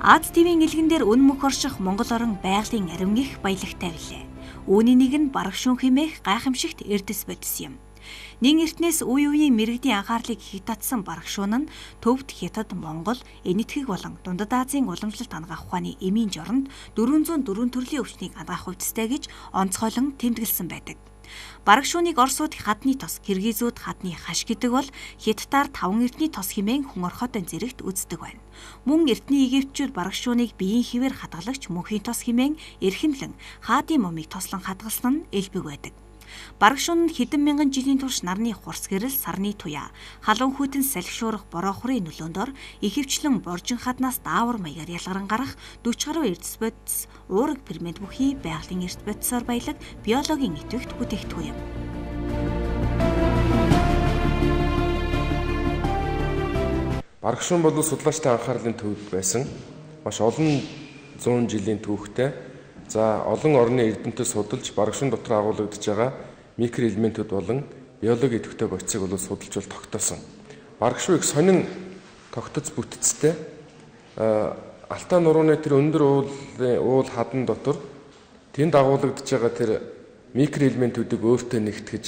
Аз ТV-ийн илгэн дээр үн мөх орших Монгол орон байгалийн ариун их баялагтай билээ. Үүний нэг нь бараг шүүн хэмээх гайхамшигт эрдэс бодис юм. Нин эртнээс үе үеийн мэрэгдийн анхаарлыг хятадсан бараг шүүн нь төвд Хятад, Монгол, Энэтхэг болон Дундад Азийн уламжлалт хангах ухааны эмийн жоронд 404 төрлийн өвчнийг хангах хувцастай гэж онцгойлон тэмдэглэсэн байдаг. Бараг шүүнийг Оросууд хадны тос, Киргизүүд хадны хаш гэдэг бол Хятадаар 5 эртний тос хэмээн хүн орхиодын зэрэгт үздэг байна. Мөн эртний Египтчүүд бараг шүүнийг биеийн хിവэр хадгалагч мөнхийн тос хэмээн эрхэмлэн хаадын момыг тослон хадгалсан нь элбэг байдаг. Бараг шүүн нь хэдэн мянган жилийн турш нарны хурц гэрэл, сарны туяа, халуун хүйтэн салхишуурах бороохрын нөлөөндор ихэвчлэн боржин хаднаас даавар маягаар ялгаран гарах 40 гаруй эрдэс бодис, уурэг фермент бүхий байгалийн эрдэс бодисоор баялаг биологийн идэвхт бүтээгдэхүүн юм. Бараг шүүн бол судлаачдын анхаарлын төвд байсан маш олон зуун жилийн түүхтэй. За олон орны эрдэмтэд судалж бараг шүүн дотор агуулгадж байгаа микроэлементүүд болон биологи идэвхтэй бодисыг бол судалж бол тогтоосон. Бараг шүү их сонин тогтоц бүтцтэй Алтай нурууны тэр өндөр уул хадан дотор тэнд агуулгадж байгаа тэр микроэлементүүдийг өөртөө нэгтгэж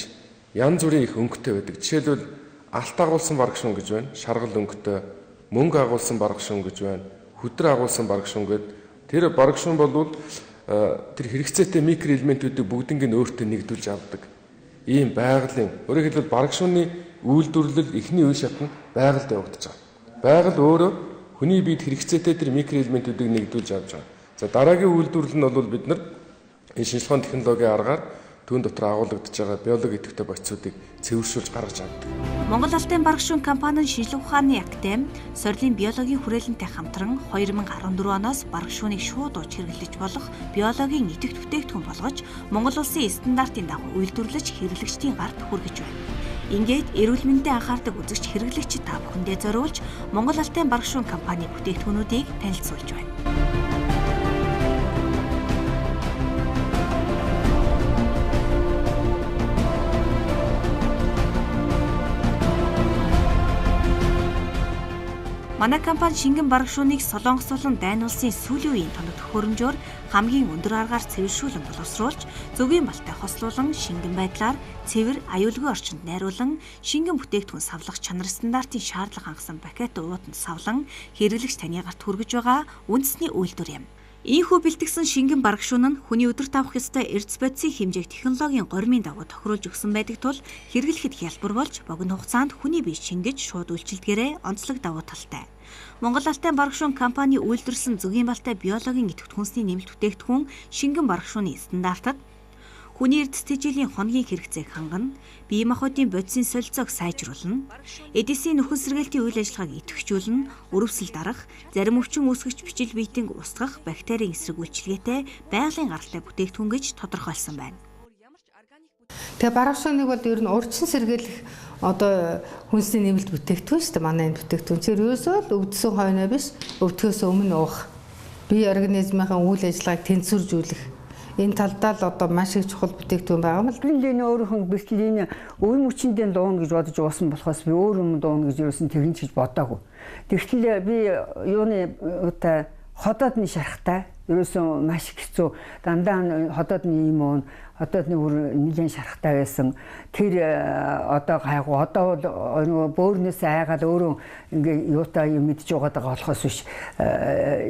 янз бүрийн их өнгөтэй байдаг. Жишээлбэл алт агуулсан бараг шүүн гэж байна, шаргал өнгөтэй, мөнгө агуулсан бараг шүүн гэж байна, хөдөр агуулсан бараг шүүн гэдэг. Тэр бараг шүүн бол тэр хэрэгцээтэй микроэлементүүдийг бүгднийг өөртөө нэгдүүлж авдаг. Ийм байгалийн, өөрөөр хэлбэл бараг шүүний үйлдвэрлэл эхний үе шатнд байгальд явагдаж байгаа. Байгаль өөрөө хүний биед хэрэгцээтэй тэр микроэлементүүдийг нэгдүүлж авч байгаа. За дараагийн үйлдвэрлэл нь бол бид нар энэ шинжилгээний технологийн аргаар түүн дотор агуулгадж байгаа биологи идэвхтэй бодисуудыг цэвэршүүлж гаргаж авдаг. Монгол Алтын бараг шүүн компани нь шинжилгээ ухааны академи, сорилын биологийн хүрээлэнтэй хамтран 2014 оноос бараг шүүнийг шууд ууж хэрэглэж болох биологийн идэвхт бүтээгдэхүүн болгож Монгол улсын стандартын дагуу үйлдвэрлэж хэрэглэгчдийн гарт хүргэж байна. Ингээд эрүүл мэндэд анхаардаг үзэгч хэрэглэгчид та бүхэндээ зориулж Монгол Алтын бараг шүүн компани бүтээгдэхүүнүүдийг танилцуулж байна. Манай компани шингэн бараг шүүнийг Солонгос болон Дайн улсын сүүлийн үеийн тоног төхөөрөмжөөр хамгийн өндөр аргаар цэвэршүүлэн боловсруулж, зөвгийн балтай хослуулан шингэн байдлаар цэвэр, аюулгүй орчинд найруулан, шингэн бүтээгдэхүүн савлах чанар стандартын шаардлага хангасан пакет уутанд савлан хэрэглэгч таны гарт хүргэж байгаа үндэсний үйлдвэр юм. Ийхүү бэлтгэсэн шингэн бараг шүүн нь хүний өдөрт авах ёстой эрдэс бодисын хэмжээг технологийн гормын дагуу тохируулж өгсөн байдаг тул хэрэглэхэд хялбар болж богино хугацаанд хүний бие шингэж шууд үйлчилдгээрээ онцлог давуу талтай. Монгол Алтын бараг шүүн компани үйлдвэрлэсэн зөвгийн балтай биологийн идэвхт хүнсний нэмэлт бүтээгдэхүүн шингэн бараг шүүний стандартад хүний эрдэс тэжээлийн хоногийн хэрэгцээг хангана, бие махбодын бодисын солилцоог сайжруулна, эдисийн нөхөн сэргээлтийн үйл ажиллагааг идэвхжүүлнэ, өрөвсөл дарах, зарим өвчин үүсгэгч бичил биетинг устгах, бактерийн эсрэг үйлчилгээтэй байгалийн гаралтай бүтээгдэхүүн гэж тодорхойлсон байна. Тэгээ бараг шүүнийг бол ер нь урьдчилан сэргээлэх хүнсний нэмэлт бүтээгдэхүүн шүү дээ. Манай энэ бүтээгдэхүүн чинь ерөөсөө л өвдсөн хойноо биш, өвдөхөөс өмнө уух, бие организмынхаа үйл ажиллагааг тэнцвэржүүлэх. Энэ талдаа л маш их чухал бүтээгдэхүүн байгаа юм л. Бэлэн өөрөөхөн бэлтгэлийн үе мөчөндөө дуун гэж бодож уусан болохоос би өөр юм дуун гэж ерөөсөн тэгнэ гэж бодоагүй. Тэгтэл би юуны ходоодны шарахтай ерөөсөн маш хэцүү. Дандаа ходоодны юм ходоодны бүр нэлээд шарахтай байсан. Тэр гайгүй бол бөөрнөөс айгаад өөрөө ингээ юутай юм мэдж байгаа болохоос биш.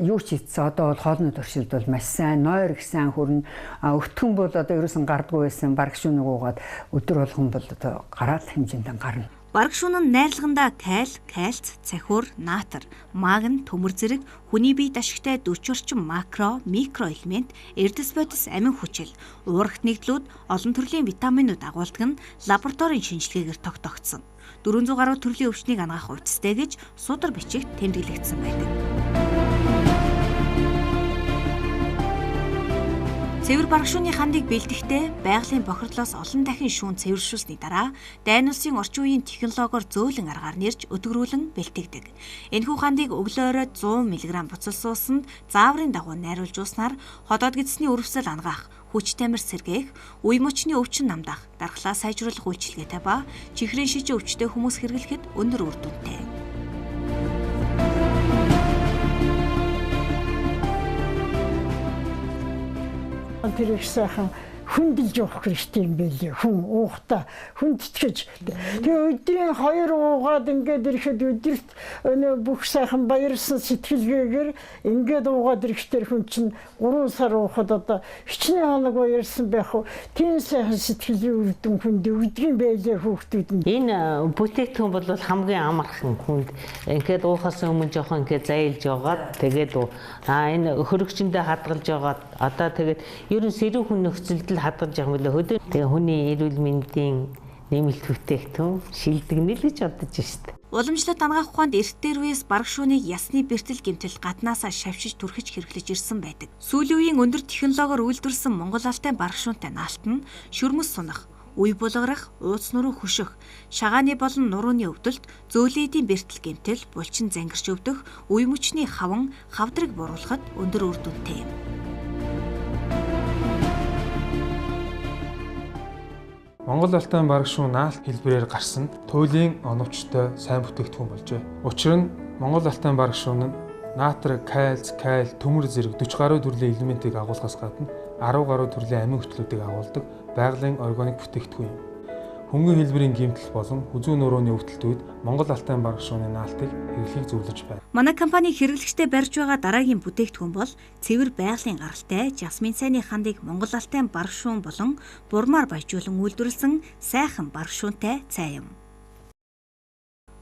Юу ч хийцээ бол хоолны туршилд бол маш сайн, нойр их сайн хөрнө. Өтгөн бол ерөөсөн гардгүй байсан. Бараг шүүнийг уугаад өдөр болгон бол гараал хэмжээнд гарна. Бараг шүүн нь найрлагандаа кальц, цахиур, наатар, магн, төмөр зэрэг хүний биед ашигтай 40 орчим макро, микро элемент, эрдэс бодис, амин хүчил, уурхат нэгдлүүд, олон төрлийн витаминууд агуулдаг нь лабораторийн шинжилгээгээр тогтоогдсон. 400 гаруй төрлийн өвчнийг ангах хувцастай гэж судар бичигт тэмдэглэгдсэн байдаг. Цэвэр бараг шүүний хандыг бэлтгэхдээ байгалийн бохирдлоос олон дахин шүүн цэвэршүүлсний дараа Дайн улсын орчин үеийн технологиор зөөлөн аргаар нэрж өдгөрүүлэн бэлтгэдэг. Энэхүү хандыг өглөөрөө 100 мг буцал суусанд зааврын дагуу найруулж ууснаар ходоод гидсний өрөвсөл ангаах, хүч тамир сэргээх, үе мөчний өвчин намдах, дархлаа сайжруулах үйлчилгээтэй ба чихрийн шижин өвчтэй хүмүүс хэрэглэхэд өндөр үр дүнтэй. Тэр их сайхан хүндэлж явах хэрэгтэй юм байлээ. Хүн уухта хүндэтгэж. Тэгээ өдрийн 2 уугаад ингээд ирэхэд өдөрт бүх сайхан баярлсан сэтгэлгээгээр ингээд уугаад ирэхдээ хүн чинь 3 сар уухад одоо хичнээн хоног баярлсан байх уу? Тийм сайхан сэтгэлийн үрдэн хүнд өгдөг юм байлээ хүүхдүүд нь. Энэ бүтээгдэхүүн бол хамгийн амархан хүнд ингээд уухаас өмнө жоохон ингээд зайлж яваад тэгээд энэ хөрөгчөндөө хадгалж яваад одоо тэгээд ерөн сэрүүн хүн нөхцөлд хадгалж явах мөлөө хөдөө тэгээ хүний эрүүл мэндийн нэмэлт бүтээгдэхүүн шилдэгнэ л гэж бодож байна. Уламжлалт ангаах ухаанд эрт дээрвээс бараг шүүнийг ясны бэртэл гэмтэл гаднаасаа шавшиж түрхэж хэрэглэж ирсэн байдаг. Сүүлийн үеийн өндөр технологиор үйлдвэрсэн Монгол алтай бараг шүүнтэй наалт нь шүрмэс сунах, үе булгарах, ууц нуруу хөшөх, шагааны болон нурууны өвдөлт, зөөлөдийн бэртэл гэмтэл, булчин зангирч өвдөх, үе мөчний хаван, хавдрыг буруулахад өндөр үр дүнтэй юм. Монгол алтай бараг шүүн наалт хэлбэрээр гарсан туйлын оновчтой сайн бүтээгдэхүүн болжээ. Учир нь Монгол алтай бараг шүүн нь натрий, кальц, калий, төмөр зэрэг 40 гаруй төрлийн элементийг агуулгаас гадна 10 гаруй төрлийн амин хөтлүүдийг агуулдаг байгалийн органик бүтээгдэхүүн юм. Хөнгөн хэлбэрийн гэмтэл болон хүзүү нурууны өвдөлт үед Монгол алтай бараг шүүний наалтыг хэрэглэхийг зөвлөж байна. Манай компани хэрэглэгчтэй барьж байгаа дараагийн бүтээгдэхүүн бол цэвэр байгалийн гаралтай жасмин цайны хандыг Монгол алтай бараг шүүн болон бурмаар баяжуулан үйлдвэрлэсэн сайхан бараг шүүнтэй цай юм.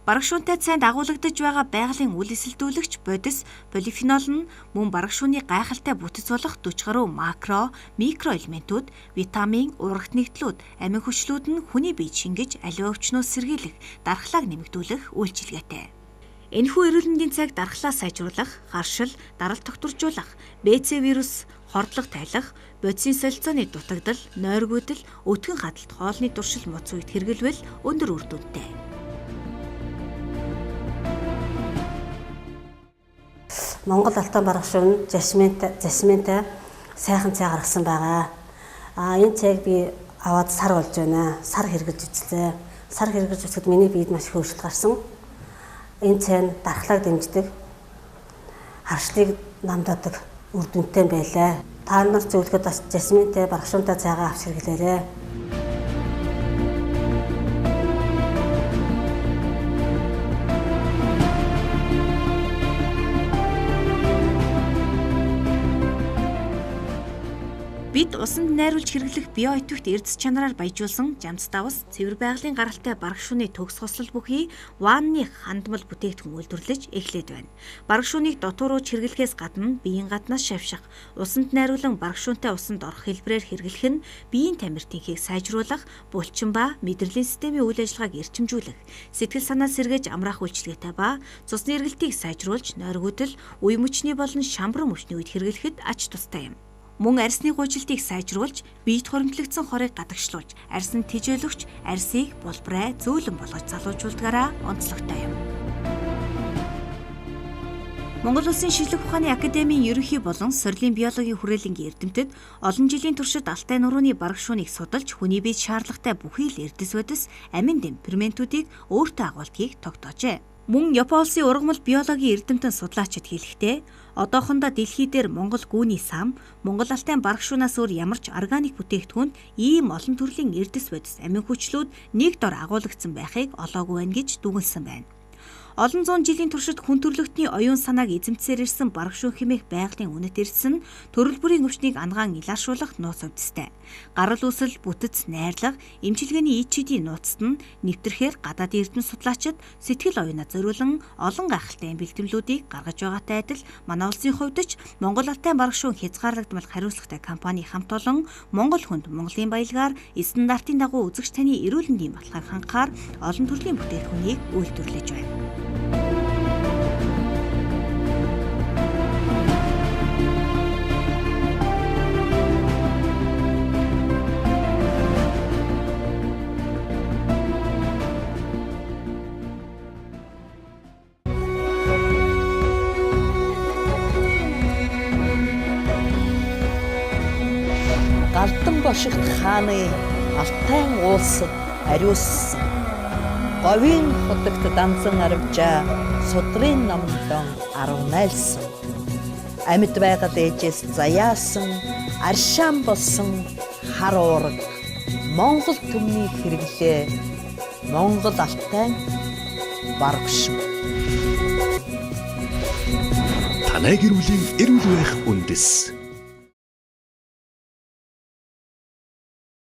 Бараг шүүнтэй цайнд агуулгадж байгаа байгалийн үл эсэлдүүлэгч бодис, полифенол нь мөн бараг шүүний гайхалтай бүтэц болох 40 гаруй макро, микро элементүүд, витамин, урагт нэгдлүүд, амин хүчлүүд нь хүний биед шингэж аливаа өвчнөөс сэргийлэх, дархлааг нэмэгдүүлэх үйлчилгээтэй. Энэхүү эрүүл мэндийн цайг дархлаа сайжруулах, харшил, даралт тогтворжуулах, БЦ вирус, хордлого тайлах, бодисын солилцооны дутагдал, нойргүйдэл, өтгөн хадалт, хоолны туршил моц үед хэрэглэвэл өндөр үр дүнтэй. Монгол алтай бараг шүүн жасминтай сайхан цай гаргасан байгаа. Энэ цайг би аваад сар болж байна. Сар хэрэглэж үзлээ. Сар хэрэглэж үзэхэд миний биед маш их өөрчлөлт гарсан. Энэ цай нь дархлааг дэмждэг, харшлыг намдаадаг үр дүнтэй байлаа. Та нар зөвлөхөд бас жасминтай бараг шүүнтэй цайгаа авч хэрэглээрэй. Бид усанд найруулж хэрэглэх био идэвхт эрдэс чанараар баяжуулсан жамц давс, цэвэр байгалийн гаралтай бараг шүүний төгс хослол бүхий ванны хандмал бүтээгдэхүүн үйлдвэрлэж эхлээд байна. Бараг шүүнийг дотуурууж хэрэглэхээс гадна биеийн гаднаас шавших, усанд найруулан бараг шүүнтэй усанд орох хэлбэрээр хэрэглэх нь биеийн тамиртынхийг сайжруулах, булчин ба мэдрэлийн системийн үйл ажиллагааг эрчимжүүлэх, сэтгэл санаа сэргээж амраах үйлчилгээтэй ба цусны эргэлтийг сайжруулж, нойргүйдэл, үе мөчний болон шамбар мөчний үед хэрэглэхэд ач тустай юм. Мөн арсны гуйжилтыг сайжруулж, биед хоримтлагдсан хорыг гадагшлуулж, арсанд тижөөлөгч, арсыг булбрай зөөлөн болгож залуужуулдгаараа онцлогтой юм. Монгол Улсын шинжлэх ухааны академийн ерөнхий болон сорилын биологийн хүрээлэнгийн эрдэмтэд олон жилийн туршид алтай нурууны бараг шүүнийг судалж, хүний биед шаардлагатай бүхий л эрдэс бодис, амин дэм ферментүүдийг өөртөө агуулдгийг тогтоожээ. Мөн Япон улсын ургамал биологийн эрдэмтэн судлаачид хэлэхдээ одоохондоо дэлхий дээр Монгол гүүний сам, Монгол алтай бараг шуунаас өөр ямар ч органик бүтээгдэхүүнд ийм олон төрлийн эрдэс бодис амин хүчлүүд нэг дор агуулгдсан байхыг олоогүй байна гэж дүгнэлсэн байна. Олон зуун жилийн туршид хүн төрөлхтний оюун санааг эзэмтсээр ирсэн бараг шүүн хэмээх байгалийн үнэт ирсэн төрөл бүрийн өвчнийг ангаан илэршүүлэх нууц өвдөстэй. Гарал үүсэл, бүтэц, найрлага, эмчилгээний ид чидийн нууцт нь нэвтрэхээр гадаадын эрдэнэ судлаачид сэтгэл оюунаа зориулан олон гайхалтай бэлтгэлүүдийг гаргаж байгаатай адил манай улсын хувьд ч Монгол алтай бараг шүүн хязгаарлагдмал хариуцлагатай компани хамт олон Монгол хүнд Монголын баялгаар стандартын дагуу үзэгч таны эрүүл мэндийн баталгааг хангахаар олон төрлийн бүтээгдэхүүнийг үйлдвэрлэж байна. Галдан бошигт хааны Алтай уулсад ариуссан. Говийн хотогт данзан арвжаа судрын номдон 10 найлсан. Амьд байгаад ээжээс заяасан аршаан болсон хар уураг, Монгол түмний хэрэглээ, Монгол алтай баргшин. Танай гэр бүлийн эрүүл байх үндэс.